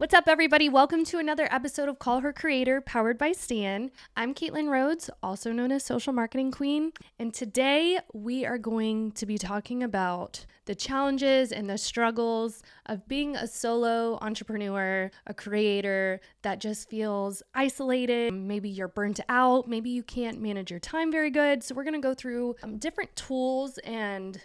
What's up, everybody? Welcome to another episode of Call Her Creator, powered by Stan. I'm Caitlin Rhodes, also known as Social Marketing Queen, and today we are going to be talking about the challenges and the struggles of being a solo entrepreneur, a creator that just feels isolated. Maybe you're burnt out, maybe you can't manage your time very good. So we're going to go through different tools and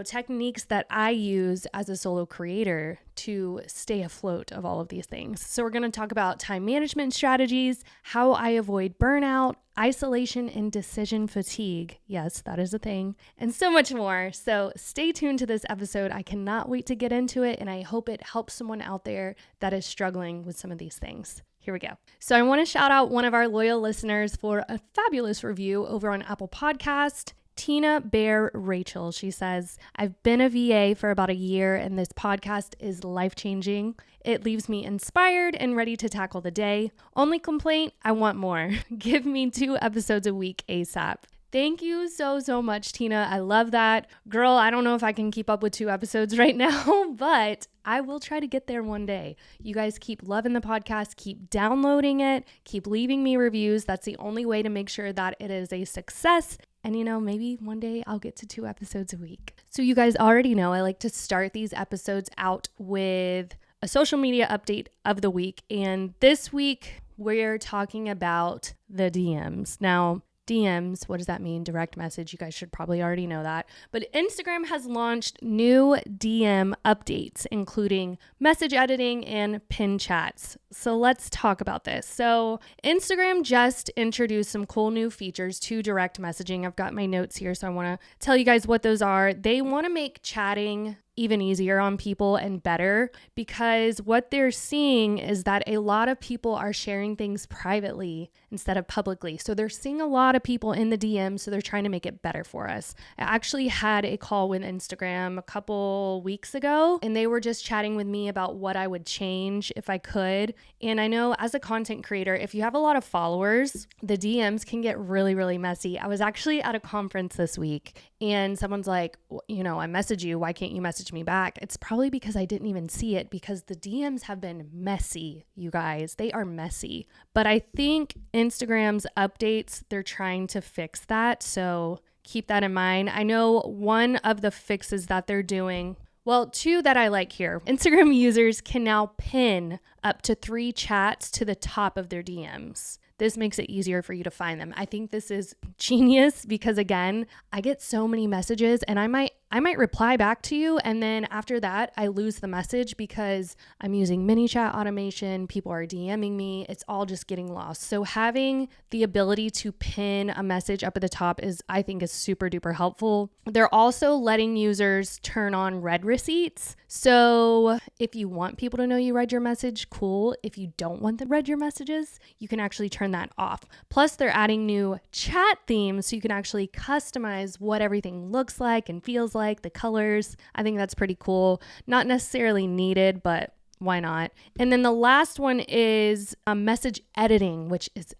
techniques that I use as a solo creator to stay afloat of all of these things. So we're going to talk about time management strategies, how I avoid burnout, isolation, and decision fatigue. Yes, that is a thing, and so much more. So stay tuned to this episode. I cannot wait to get into it, and I hope it helps someone out there that is struggling with some of these things. Here we go. So I want to shout out one of our loyal listeners for a fabulous review over on Apple Podcast. Tina Bear Rachel. She says, I've been a VA for about a year and this podcast is life-changing. It leaves me inspired and ready to tackle the day. Only complaint, I want more. Give me 2 episodes a week ASAP. Thank you so much, Tina. I love that. Girl, I don't know if I can keep up with 2 episodes right now, but I will try to get there one day. You guys keep loving the podcast, keep downloading it, keep leaving me reviews. That's the only way to make sure that it is a success. And maybe one day I'll get to 2 episodes a week. So you guys already know I like to start these episodes out with a social media update of the week. And this week we're talking about the DMs. Now, DMs, what does that mean? Direct message. You guys should probably already know that. But Instagram has launched new DM updates, including message editing and pin chats. So let's talk about this. So Instagram just introduced some cool new features to direct messaging. I've got my notes here, so I want to tell you guys what those are. They want to make chatting even easier on people and better, because what they're seeing is that a lot of people are sharing things privately instead of publicly. So they're seeing a lot of people in the DMs, so they're trying to make it better for us. I actually had a call with Instagram a couple weeks ago, and they were just chatting with me about what I would change if I could. And I know as a content creator, if you have a lot of followers, the DMs can get really messy. I was actually at a conference this week, and someone's like, I message you, why can't you message me back? It's probably because I didn't even see it, because the DMs have been messy, you guys. They are messy. But I think Instagram's updates, they're trying to fix that. So keep that in mind. I know one of the fixes that they're doing, well, 2 that I like here. Instagram users can now pin up to 3 chats to the top of their DMs. This makes it easier for you to find them. I think this is genius because, again, I get so many messages and I might reply back to you, and then after that, I lose the message because I'm using mini chat automation. People are DMing me. It's all just getting lost. So having the ability to pin a message up at the top I think is super duper helpful. They're also letting users turn on read receipts. So if you want people to know you read your message, cool. If you don't want them to read your messages, you can actually turn that off. Plus, they're adding new chat themes so you can actually customize what everything looks like and feels like, the colors. I think that's pretty cool. Not necessarily needed, but why not? And then the last one is message editing, which is,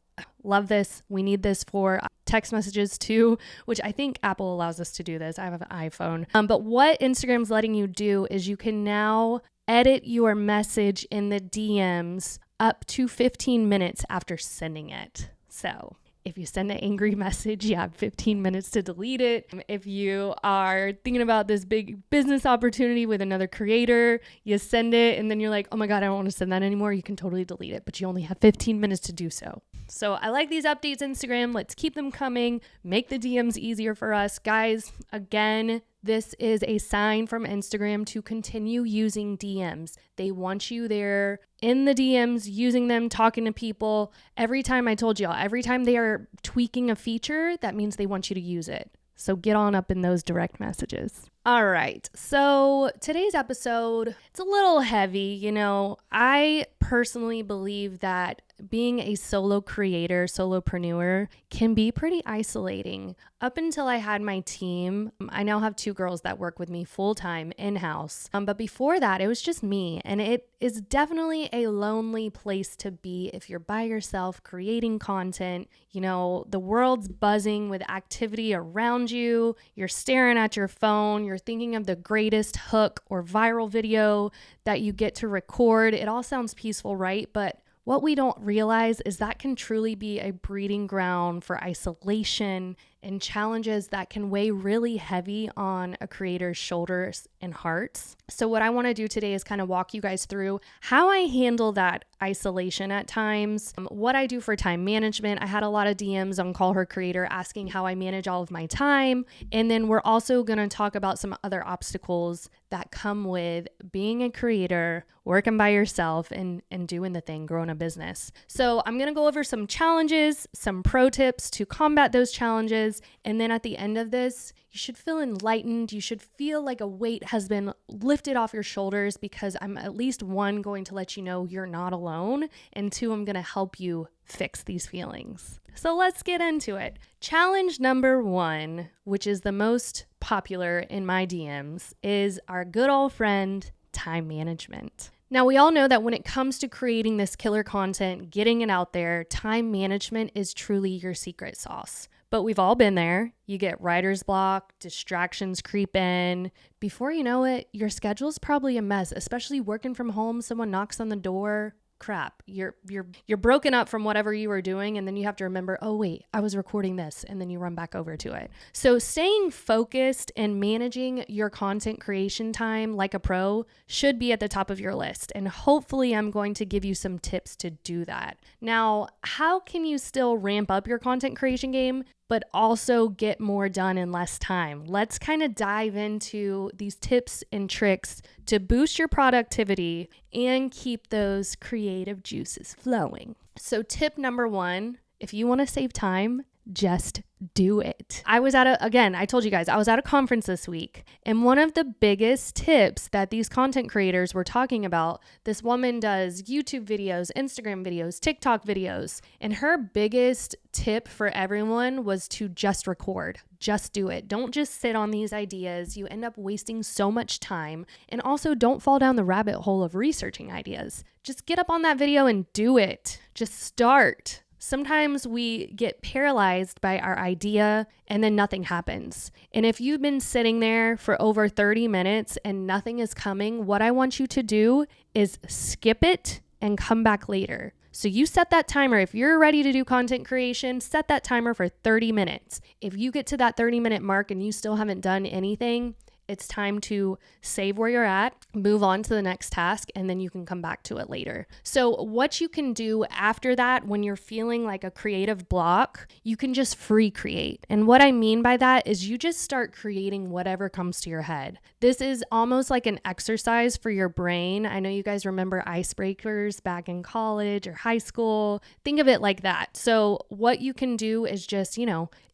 love this. We need this for text messages too, which I think Apple allows us to do this. I have an iPhone. But what Instagram's letting you do is you can now edit your message in the DMs up to 15 minutes after sending it. So if you send an angry message, you have 15 minutes to delete it. If you are thinking about this big business opportunity with another creator, you send it and then you're like, oh my God, I don't want to send that anymore. You can totally delete it, but you only have 15 minutes to do so. So I like these updates, Instagram. Let's keep them coming. Make the DMs easier for us. Guys, again, this is a sign from Instagram to continue using DMs. They want you there in the DMs, using them, talking to people. Every time every time they are tweaking a feature, that means they want you to use it. So get on up in those direct messages. All right. So today's episode, it's a little heavy. I personally believe that being a solo creator, solopreneur can be pretty isolating. Up until I had my team, I now have 2 girls that work with me full-time in-house. But before that, it was just me. And it is definitely a lonely place to be if you're by yourself creating content. The world's buzzing with activity around you. You're staring at your phone. You're thinking of the greatest hook or viral video that you get to record. It all sounds peaceful, right? But what we don't realize is that can truly be a breeding ground for isolation and challenges that can weigh really heavy on a creator's shoulders and hearts. So what I want to do today is kind of walk you guys through how I handle that isolation at times, what I do for time management. I had a lot of DMs on Call Her Creator asking how I manage all of my time. And then we're also going to talk about some other obstacles that come with being a creator, working by yourself, and doing the thing, growing a business. So I'm going to go over some challenges, some pro tips to combat those challenges. And then at the end of this, you should feel enlightened. You should feel like a weight has been lifted off your shoulders, because I'm at least one, going to let you know you're not alone, and two, I'm going to help you fix these feelings. So let's get into it. Challenge number 1, which is the most popular in my DMs, is our good old friend, time management. Now, we all know that when it comes to creating this killer content, getting it out there, time management is truly your secret sauce. But we've all been there. You get writer's block, distractions creep in. Before you know it, your schedule's probably a mess, especially working from home. Someone knocks on the door. Crap, you're broken up from whatever you were doing, and then you have to remember, oh wait, I was recording this, and then you run back over to it. So staying focused and managing your content creation time like a pro should be at the top of your list, and hopefully I'm going to give you some tips to do that. Now, how can you still ramp up your content creation game but also get more done in less time? Let's kind of dive into these tips and tricks to boost your productivity and keep those creative juices flowing. So tip number 1, if you want to save time, just do it. I told you guys, I was at a conference this week, and one of the biggest tips that these content creators were talking about, this woman does YouTube videos, Instagram videos, TikTok videos, and her biggest tip for everyone was to just record. Just do it. Don't just sit on these ideas. You end up wasting so much time. And also, don't fall down the rabbit hole of researching ideas. Just get up on that video and do it. Just start. Sometimes we get paralyzed by our idea and then nothing happens. And if you've been sitting there for over 30 minutes and nothing is coming, what I want you to do is skip it and come back later. So you set that timer. If you're ready to do content creation, set that timer for 30 minutes. If you get to that 30-minute mark and you still haven't done anything, it's time to save where you're at, move on to the next task, and then you can come back to it later. So what you can do after that, when you're feeling like a creative block, you can just free create. And what I mean by that is you just start creating whatever comes to your head. This is almost like an exercise for your brain. I know you guys remember icebreakers back in college or high school. Think of it like that. So what you can do is just,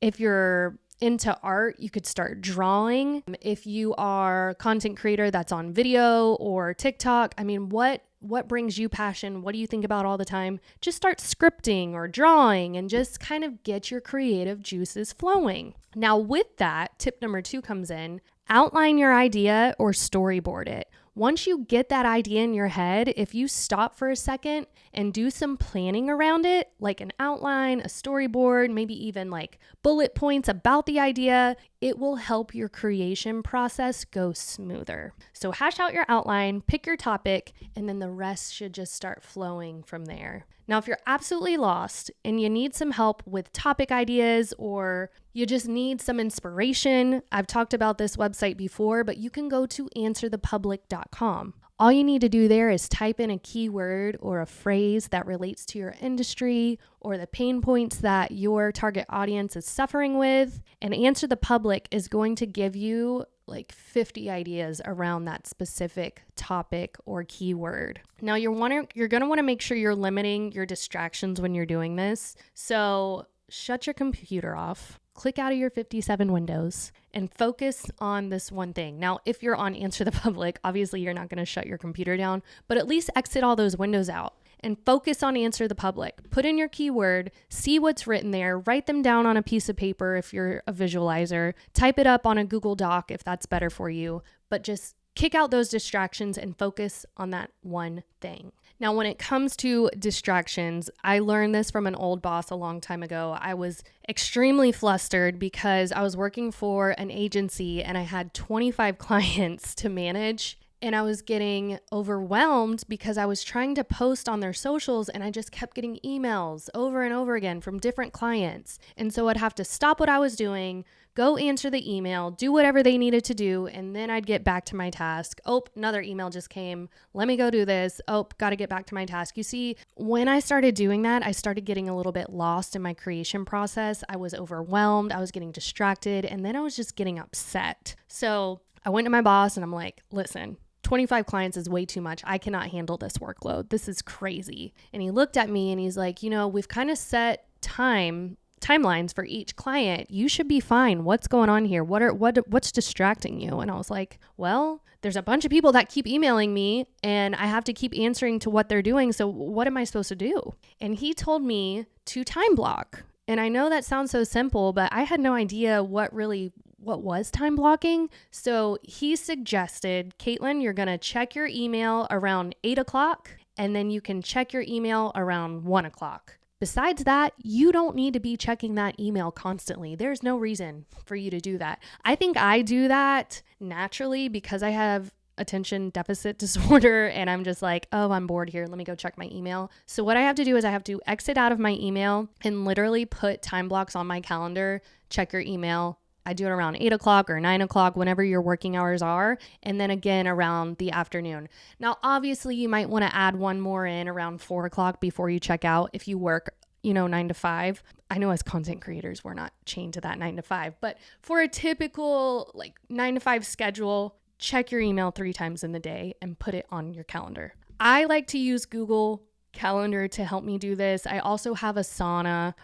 if you're into art, you could start drawing. If you are a content creator that's on video or TikTok, what brings you passion? What do you think about all the time? Just start scripting or drawing and just kind of get your creative juices flowing. Now with that, tip number 2 comes in. Outline your idea or storyboard it. Once you get that idea in your head, if you stop for a second and do some planning around it, like an outline, a storyboard, maybe even like bullet points about the idea, it will help your creation process go smoother. So hash out your outline, pick your topic, and then the rest should just start flowing from there. Now, if you're absolutely lost and you need some help with topic ideas, or you just need some inspiration, I've talked about this website before, but you can go to answerthepublic.com. All you need to do there is type in a keyword or a phrase that relates to your industry or the pain points that your target audience is suffering with, and Answer the Public is going to give you like 50 ideas around that specific topic or keyword. Now you're going to want to make sure you're limiting your distractions when you're doing this. So shut your computer off, click out of your 57 windows, and focus on this one thing. Now, if you're on Answer the Public, obviously you're not going to shut your computer down, but at least exit all those windows out and focus on Answer the Public. Put in your keyword, see what's written there, write them down on a piece of paper if you're a visualizer, type it up on a Google Doc if that's better for you, but just kick out those distractions and focus on that one thing. Now, when it comes to distractions, I learned this from an old boss a long time ago. I was extremely flustered because I was working for an agency and I had 25 clients to manage. and I was getting overwhelmed because I was trying to post on their socials and I just kept getting emails over and over again from different clients. And so I'd have to stop what I was doing, go answer the email, do whatever they needed to do, and then I'd get back to my task. Oh, another email just came. Let me go do this. Oh, got to get back to my task. You see, when I started doing that, I started getting a little bit lost in my creation process. I was overwhelmed. I was getting distracted, and then I was just getting upset. So I went to my boss and I'm like, listen, 25 clients is way too much. I cannot handle this workload. This is crazy. And he looked at me and he's like, we've kind of set timelines for each client. You should be fine. What's going on here? What's distracting you? And I was like, well, there's a bunch of people that keep emailing me and I have to keep answering to what they're doing. So what am I supposed to do? And he told me to time block. And I know that sounds so simple, but I had no idea what was time blocking. So he suggested, Caitlin, you're going to check your email around 8:00 and then you can check your email around 1:00. Besides that, you don't need to be checking that email constantly. There's no reason for you to do that. I think I do that naturally because I have attention deficit disorder and I'm just like, oh, I'm bored here. Let me go check my email. So what I have to do is I have to exit out of my email and literally put time blocks on my calendar, check your email. I do it around 8:00 or 9:00, whenever your working hours are. And then again around the afternoon. Now, obviously you might want to add one more in around 4:00 before you check out if you work 9 to 5. I know as content creators, we're not chained to that 9 to 5, but for a typical 9 to 5 schedule, check your email 3 times in the day and put it on your calendar. I like to use Google Calendar to help me do this. I also have Asana.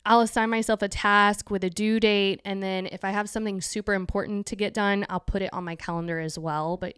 I'll assign myself a task with a due date. And then if I have something super important to get done, I'll put it on my calendar as well. But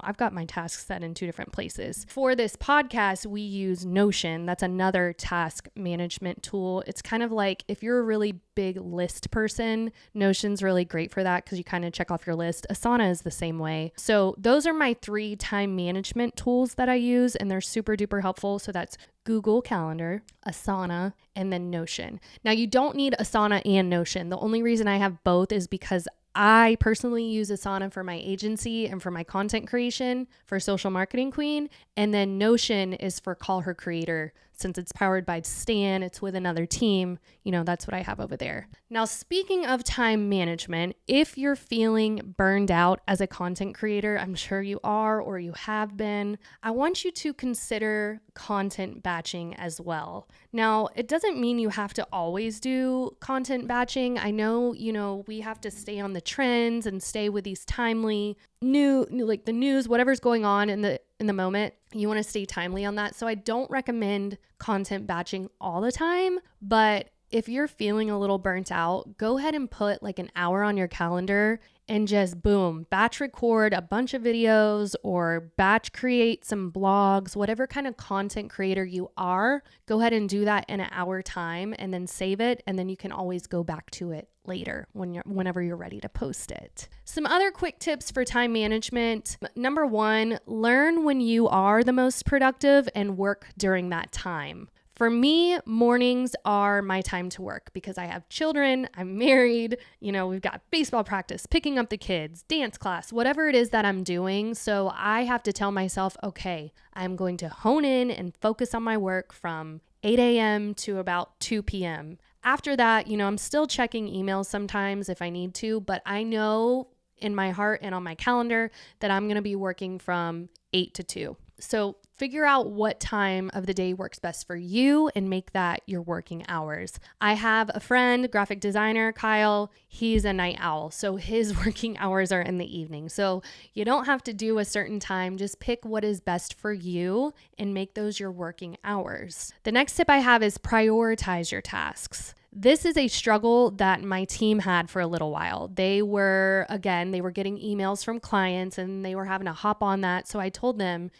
I've got my tasks set in 2 different places. For this podcast, we use Notion. That's another task management tool. It's kind of like if you're a really big list person, Notion's really great for that because you kind of check off your list. Asana is the same way. So those are my 3 time management tools that I use, and they're super duper helpful. So that's Google Calendar, Asana, and then Notion. Now, you don't need Asana and Notion. The only reason I have both is because I personally use Asana for my agency and for my content creation for Social Marketing Queen. And then Notion is for Call Her Creator. Since it's powered by Stan, it's with another team. That's what I have over there. Now, speaking of time management, if you're feeling burned out as a content creator, I'm sure you are or you have been, I want you to consider content batching as well. Now, it doesn't mean you have to always do content batching. I know, we have to stay on the trends and stay with these timely the news, whatever's going on in the moment. You want to stay timely on that. So I don't recommend content batching all the time, but if you're feeling a little burnt out, go ahead and put an hour on your calendar and just boom, batch record a bunch of videos or batch create some blogs, whatever kind of content creator you are, go ahead and do that in an hour time and then save it. And then you can always go back to it later whenever you're ready to post it. Some other quick tips for time management. Number 1, learn when you are the most productive and work during that time. For me, mornings are my time to work because I have children, I'm married, we've got baseball practice, picking up the kids, dance class, whatever it is that I'm doing. So I have to tell myself, okay, I'm going to hone in and focus on my work from 8 a.m. to about 2 p.m. After that, I'm still checking emails sometimes if I need to, but I know in my heart and on my calendar that I'm going to be working from 8 to 2. So figure out what time of the day works best for you and make that your working hours. I have a friend, graphic designer, Kyle. He's a night owl, so his working hours are in the evening. So you don't have to do a certain time. Just pick what is best for you and make those your working hours. The next tip I have is prioritize your tasks. This is a struggle that my team had for a little while. They were getting emails from clients and they were having to hop on that. So I told them,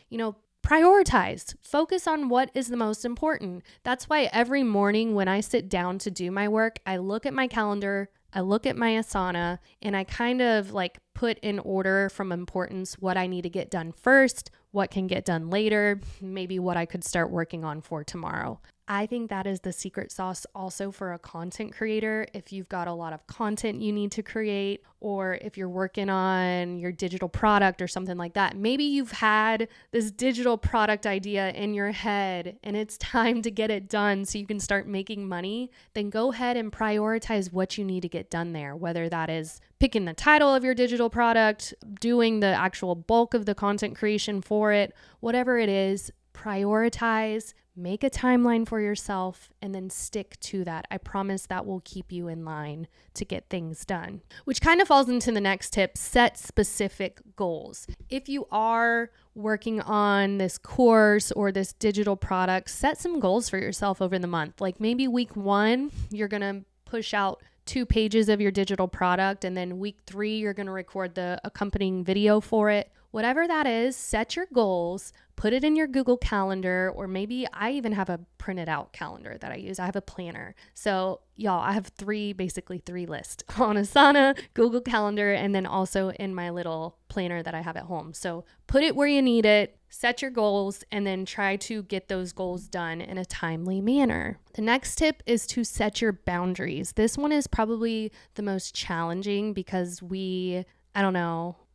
prioritize, focus on what is the most important. That's why every morning when I sit down to do my work, I look at my calendar, I look at my Asana, and I kind of put in order from importance what I need to get done first, what can get done later, maybe what I could start working on for tomorrow. I think that is the secret sauce also for a content creator. If you've got a lot of content you need to create, or if you're working on your digital product or something like that, maybe you've had this digital product idea in your head and it's time to get it done so you can start making money, then go ahead and prioritize what you need to get done there, whether that is picking the title of your digital product, doing the actual bulk of the content creation for it, whatever it is, prioritize, make a timeline for yourself, and then stick to that. I promise that will keep you in line to get things done. Which kind of falls into the next tip, set specific goals. If you are working on this course or this digital product, set some goals for yourself over the month. Like maybe week 1, you're going to push out 2 pages of your digital product, and then week 3, you're going to record the accompanying video for it. Whatever that is, set your goals, put it in your Google Calendar, or maybe I even have a printed out calendar that I use. I have a planner. So y'all, I have basically three lists on Asana, Google Calendar, and then also in my little planner that I have at home. So put it where you need it, set your goals, and then try to get those goals done in a timely manner. The next tip is to set your boundaries. This one is probably the most challenging because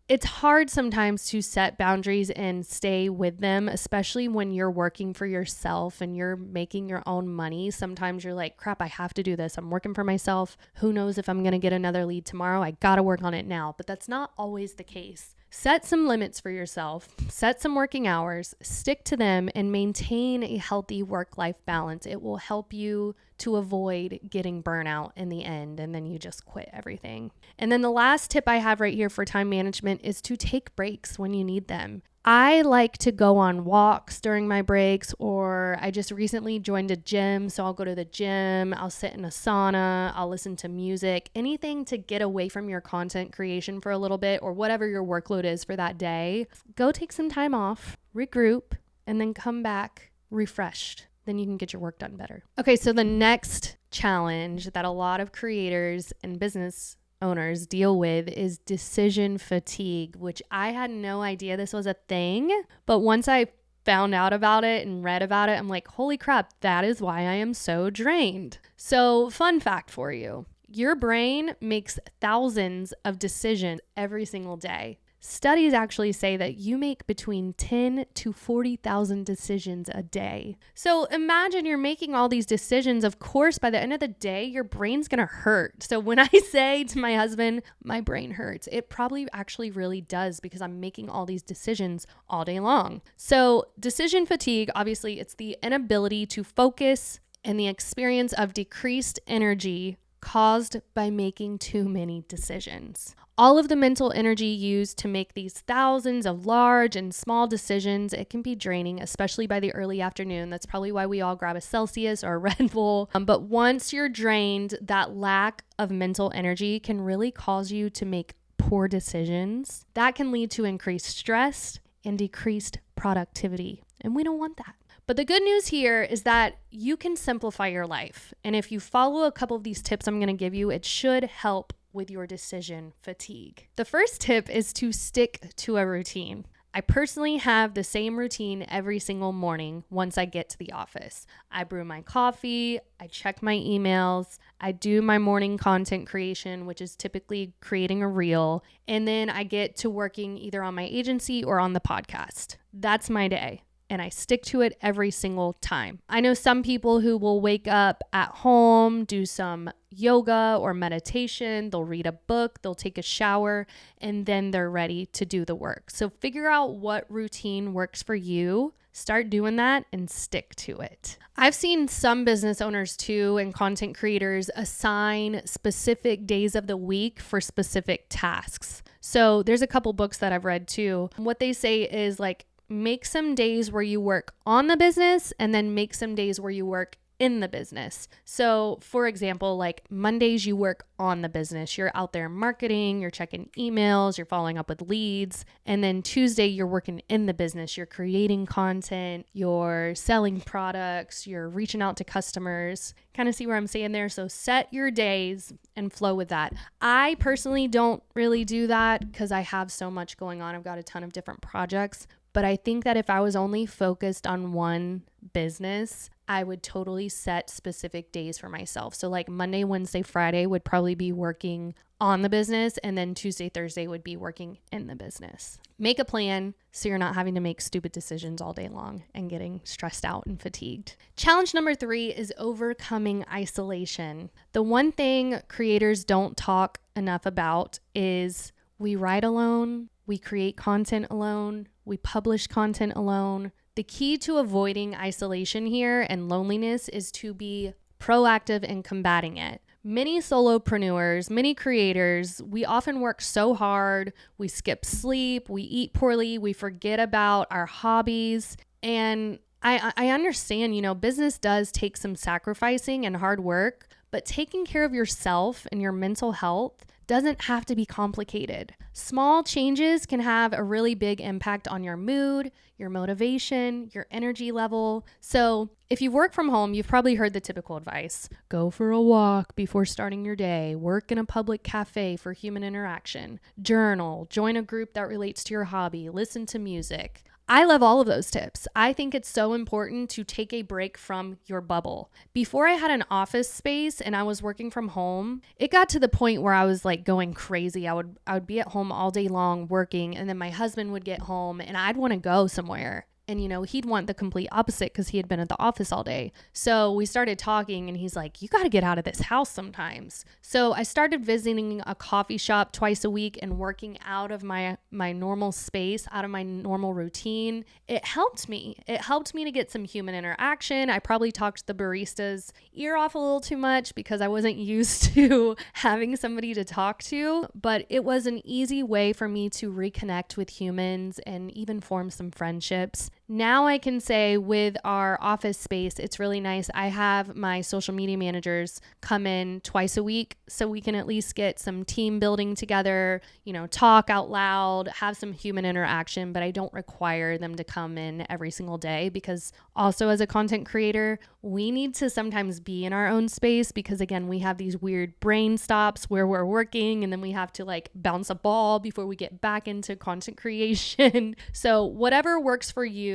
it's hard sometimes to set boundaries and stay with them, especially when you're working for yourself and you're making your own money. Sometimes you're like, crap, I have to do this. I'm working for myself. Who knows if I'm going to get another lead tomorrow? I got to work on it now. But that's not always the case. Set some limits for yourself, set some working hours, stick to them, and maintain a healthy work-life balance. It will help you to avoid getting burnout in the end, and then you just quit everything. And then the last tip I have right here for time management is to take breaks when you need them. I like to go on walks during my breaks, or I just recently joined a gym, so I'll go to the gym, I'll sit in a sauna, I'll listen to music, anything to get away from your content creation for a little bit, or whatever your workload is for that day. Go take some time off, regroup, and then come back refreshed. Then you can get your work done better. Okay, so the next challenge that a lot of creators and business owners deal with is decision fatigue, which I had no idea this was a thing. But once I found out about it and read about it, I'm like, holy crap, that is why I am so drained. So fun fact for you, your brain makes thousands of decisions every single day. Studies actually say that you make between 10 to 40,000 decisions a day. So imagine you're making all these decisions. Of course, by the end of the day, your brain's going to hurt. So when I say to my husband, my brain hurts, it probably actually really does because I'm making all these decisions all day long. So decision fatigue, obviously, it's the inability to focus and the experience of decreased energy caused by making too many decisions. All of the mental energy used to make these thousands of large and small decisions, it can be draining, especially by the early afternoon. That's probably why we all grab a Celsius or a Red Bull. But once you're drained, that lack of mental energy can really cause you to make poor decisions. That can lead to increased stress and decreased productivity. And we don't want that. But the good news here is that you can simplify your life. And if you follow a couple of these tips I'm going to give you, it should help with your decision fatigue. The first tip is to stick to a routine. I personally have the same routine every single morning once I get to the office. I brew my coffee, I check my emails, I do my morning content creation, which is typically creating a reel, and then I get to working either on my agency or on the podcast. That's my day. And I stick to it every single time. I know some people who will wake up at home, do some yoga or meditation, they'll read a book, they'll take a shower, and then they're ready to do the work. So figure out what routine works for you, start doing that, and stick to it. I've seen some business owners too and content creators assign specific days of the week for specific tasks. So there's a couple books that I've read too. What they say is like, make some days where you work on the business and then make some days where you work in the business. So for example, like Mondays you work on the business. You're out there marketing, you're checking emails, you're following up with leads. And then Tuesday you're working in the business. You're creating content, you're selling products, you're reaching out to customers. Kind of see where I'm saying there? So set your days and flow with that. I personally don't really do that because I have so much going on. I've got a ton of different projects. But I think that if I was only focused on one business, I would totally set specific days for myself. So like Monday, Wednesday, Friday would probably be working on the business, and then Tuesday, Thursday would be working in the business. Make a plan so you're not having to make stupid decisions all day long and getting stressed out and fatigued. Challenge number 3 is overcoming isolation. The one thing creators don't talk enough about is we write alone, we create content alone, we publish content alone. The key to avoiding isolation here and loneliness is to be proactive in combating it. Many solopreneurs, many creators, we often work so hard, we skip sleep, we eat poorly, we forget about our hobbies. And I understand, business does take some sacrificing and hard work, but taking care of yourself and your mental health doesn't have to be complicated. Small changes can have a really big impact on your mood, your motivation, your energy level. So if you work from home, you've probably heard the typical advice. Go for a walk before starting your day. Work in a public cafe for human interaction. Journal. Join a group that relates to your hobby. Listen to music. I love all of those tips. I think it's so important to take a break from your bubble. Before I had an office space and I was working from home, it got to the point where I was like going crazy. I would be at home all day long working, and then my husband would get home and I'd want to go somewhere. And, he'd want the complete opposite because he had been at the office all day. So we started talking and he's like, you got to get out of this house sometimes. So I started visiting a coffee shop twice a week and working out of my normal space, out of my normal routine. It helped me. It helped me to get some human interaction. I probably talked the barista's ear off a little too much because I wasn't used to having somebody to talk to, but it was an easy way for me to reconnect with humans and even form some friendships. Now I can say with our office space, it's really nice. I have my social media managers come in twice a week so we can at least get some team building together, talk out loud, have some human interaction, but I don't require them to come in every single day because also as a content creator, we need to sometimes be in our own space because again, we have these weird brain stops where we're working and then we have to like bounce a ball before we get back into content creation. So whatever works for you,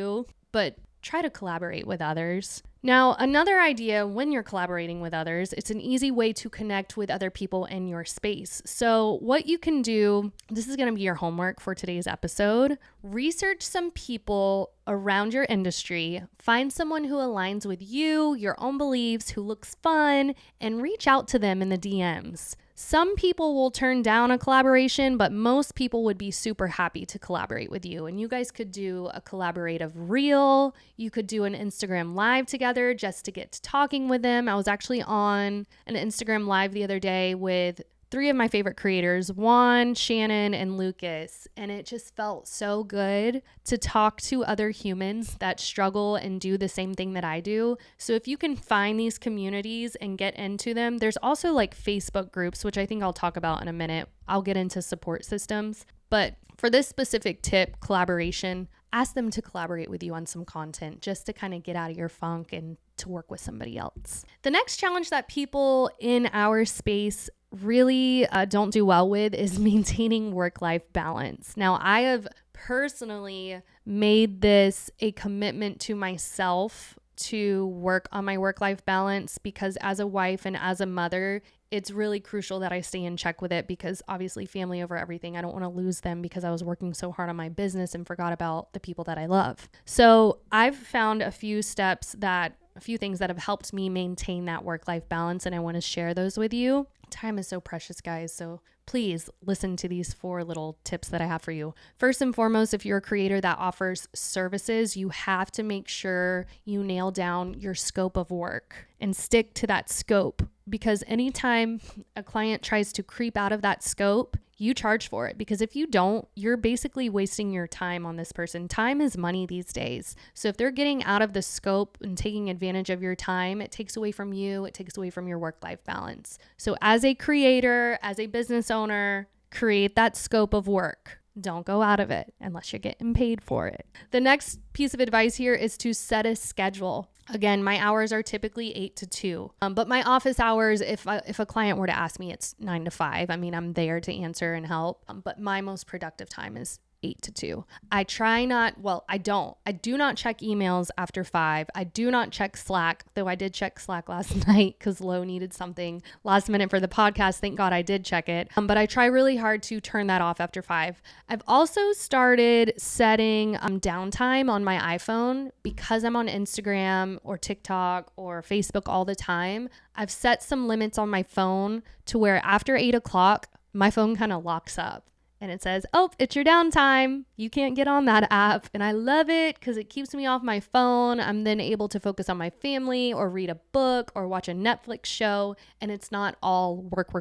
but try to collaborate with others. Now, another idea when you're collaborating with others, it's an easy way to connect with other people in your space. So what you can do, this is going to be your homework for today's episode. Research some people around your industry, find someone who aligns with you, your own beliefs, who looks fun, and reach out to them in the DMs. Some people will turn down a collaboration, but most people would be super happy to collaborate with you. And you guys could do a collaborative reel. You could do an Instagram live together just to get to talking with them. I was actually on an Instagram live the other day with 3 of my favorite creators, Juan, Shannon, and Lucas. And it just felt so good to talk to other humans that struggle and do the same thing that I do. So if you can find these communities and get into them, there's also like Facebook groups, which I think I'll talk about in a minute. I'll get into support systems. But for this specific tip, collaboration, ask them to collaborate with you on some content just to kind of get out of your funk and to work with somebody else. The next challenge that people in our space really don't do well with is maintaining work-life balance. Now, I have personally made this a commitment to myself to work on my work-life balance because as a wife and as a mother, it's really crucial that I stay in check with it because obviously family over everything. I don't want to lose them because I was working so hard on my business and forgot about the people that I love. So I've found a few things that have helped me maintain that work-life balance, and I want to share those with you. Time is so precious, guys. So please listen to these 4 little tips that I have for you. First and foremost, if you're a creator that offers services, you have to make sure you nail down your scope of work and stick to that scope, because anytime a client tries to creep out of that scope, you charge for it, because if you don't, you're basically wasting your time on this person. Time is money these days. So if they're getting out of the scope and taking advantage of your time, it takes away from you, it takes away from your work-life balance. So as a creator, as a business owner, create that scope of work. Don't go out of it unless you're getting paid for it. The next piece of advice here is to set a schedule. Again, my hours are typically 8 to 2, but my office hours, if a client were to ask me, it's 9 to 5. I mean, I'm there to answer and help, but my most productive time is 8 to 2. I do not check emails after 5. I do not check Slack, though I did check Slack last night because Lo needed something last minute for the podcast. Thank God I did check it. But I try really hard to turn that off after 5. I've also started setting downtime on my iPhone because I'm on Instagram or TikTok or Facebook all the time. I've set some limits on my phone to where after 8 o'clock, my phone kind of locks up. And it says, oh, it's your downtime. You can't get on that app. And I love it because it keeps me off my phone. I'm then able to focus on my family or read a book or watch a Netflix show. And it's not all work.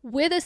With a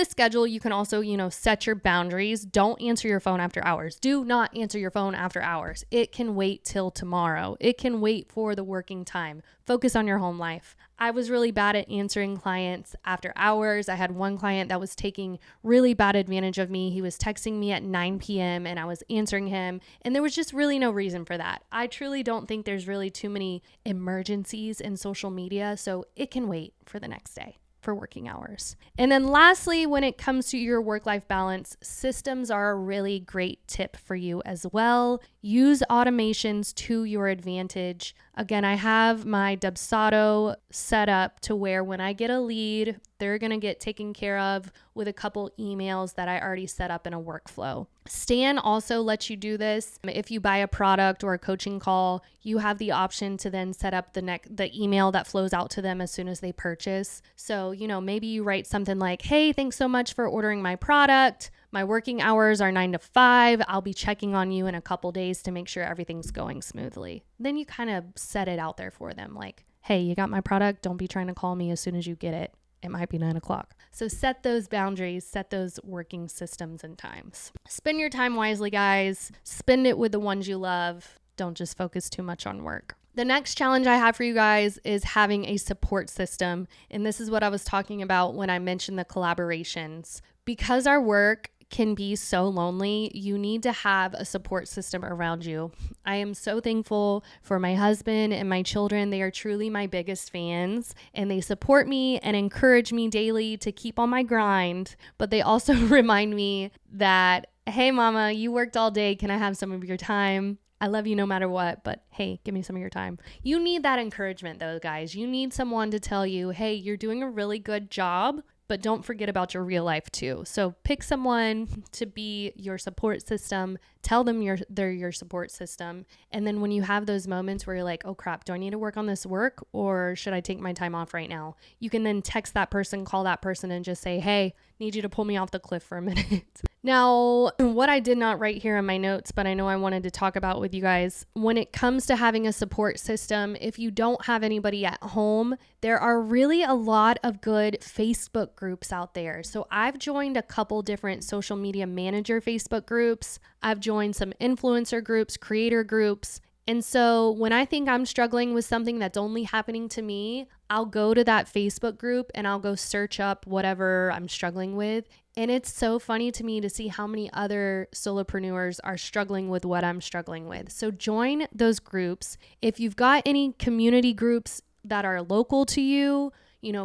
schedule, you can also, set your boundaries. Don't answer your phone after hours. Do not answer your phone after hours. It can wait till tomorrow. It can wait for the working time. Focus on your home life. I was really bad at answering clients after hours. I had one client that was taking really bad advantage of me. He was texting me at 9 p.m. and I was answering him, and there was just really no reason for that. I truly don't think there's really too many emergencies in social media, so it can wait for the next day for working hours. And then lastly, when it comes to your work-life balance, systems are a really great tip for you as well. Use automations to your advantage. Again, I have my Dubsado set up to where when I get a lead, they're going to get taken care of with a couple emails that I already set up in a workflow. Stan also lets you do this. If you buy a product or a coaching call, you have the option to then set up the email that flows out to them as soon as they purchase. So, maybe you write something like, hey, thanks so much for ordering my product. My working hours are 9 to 5. I'll be checking on you in a couple days to make sure everything's going smoothly. Then you kind of set it out there for them like, hey, you got my product? Don't be trying to call me as soon as you get it. It might be 9 o'clock. So set those boundaries, set those working systems and times. Spend your time wisely, guys. Spend it with the ones you love. Don't just focus too much on work. The next challenge I have for you guys is having a support system. And this is what I was talking about when I mentioned the collaborations. Because our work can be so lonely, you need to have a support system around you. I am so thankful for my husband and my children. They are truly my biggest fans, and they support me and encourage me daily to keep on my grind. But they also remind me that, hey, mama, you worked all day. Can I have some of your time? I love you no matter what, but hey, give me some of your time. You need that encouragement though, guys. You need someone to tell you, hey, you're doing a really good job, but don't forget about your real life too. So pick someone to be your support system. Tell them they're your support system. And then when you have those moments where you're like, oh crap, do I need to work on this work or should I take my time off right now? You can then text that person, call that person and just say, hey, need you to pull me off the cliff for a minute. Now, what I did not write here in my notes, but I know I wanted to talk about with you guys, when it comes to having a support system, if you don't have anybody at home, there are really a lot of good Facebook groups out there. So I've joined a couple different social media manager Facebook groups. I've joined some influencer groups, creator groups. And so when I think I'm struggling with something that's only happening to me, I'll go to that Facebook group and I'll go search up whatever I'm struggling with. And it's so funny to me to see how many other solopreneurs are struggling with what I'm struggling with. So join those groups. If you've got any community groups that are local to you,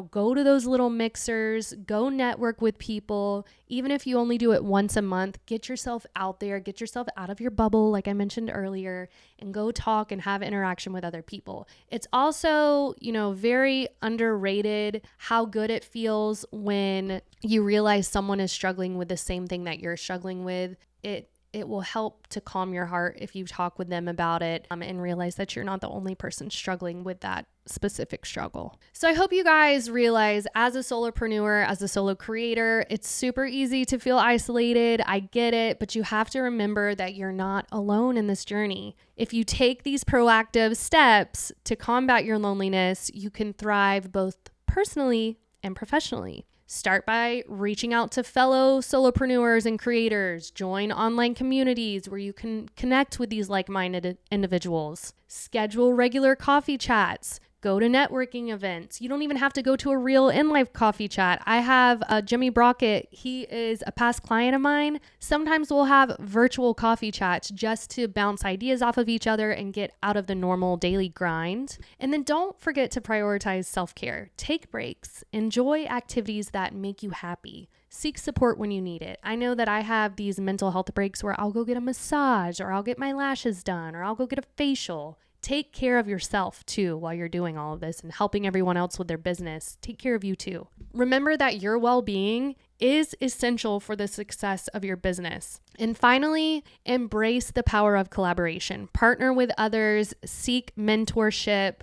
go to those little mixers, go network with people. Even if you only do it once a month, get yourself out there, get yourself out of your bubble, like I mentioned earlier, and go talk and have interaction with other people. It's also, very underrated how good it feels when you realize someone is struggling with the same thing that you're struggling with. It will help to calm your heart if you talk with them about it and realize that you're not the only person struggling with that specific struggle. So I hope you guys realize as a solopreneur, as a solo creator, it's super easy to feel isolated. I get it, but you have to remember that you're not alone in this journey. If you take these proactive steps to combat your loneliness, you can thrive both personally and professionally. Start by reaching out to fellow solopreneurs and creators. Join online communities where you can connect with these like-minded individuals. Schedule regular coffee chats. Go to networking events. You don't even have to go to a real in-life coffee chat. I have Jimmy Brockett. He is a past client of mine. Sometimes we'll have virtual coffee chats just to bounce ideas off of each other and get out of the normal daily grind. And then don't forget to prioritize self-care. Take breaks. Enjoy activities that make you happy. seek support when you need it. I know that I have these mental health breaks where I'll go get a massage, or I'll get my lashes done, or I'll go get a facial. Take care of yourself too while you're doing all of this and helping everyone else with their business. Take care of you too. Remember that your well-being is essential for the success of your business. And finally, embrace the power of collaboration. Partner with others, seek mentorship.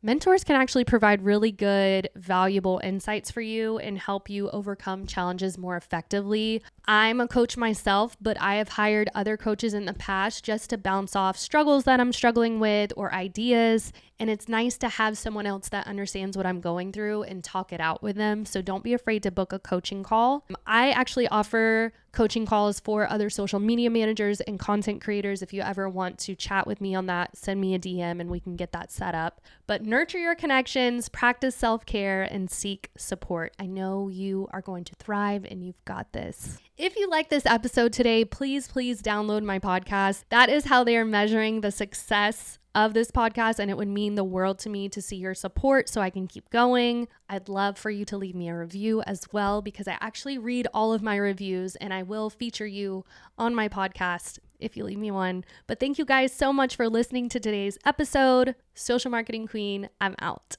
Mentors can actually provide really good, valuable insights for you and help you overcome challenges more effectively. I'm a coach myself, but I have hired other coaches in the past just to bounce off struggles that I'm struggling with or ideas. And it's nice to have someone else that understands what I'm going through and talk it out with them. So don't be afraid to book a coaching call. I actually offer coaching calls for other social media managers and content creators. If you ever want to chat with me on that, send me a DM and we can get that set up. But nurture your connections, practice self-care, and seek support. I know you are going to thrive and you've got this. If you like this episode today, please download my podcast. That is how they are measuring the success of this podcast, and it would mean the world to me to see your support so I can keep going. I'd love for you to leave me a review as well, because I actually read all of my reviews and I will feature you on my podcast if you leave me one. But thank you guys so much for listening to today's episode. Social Marketing Queen, I'm out.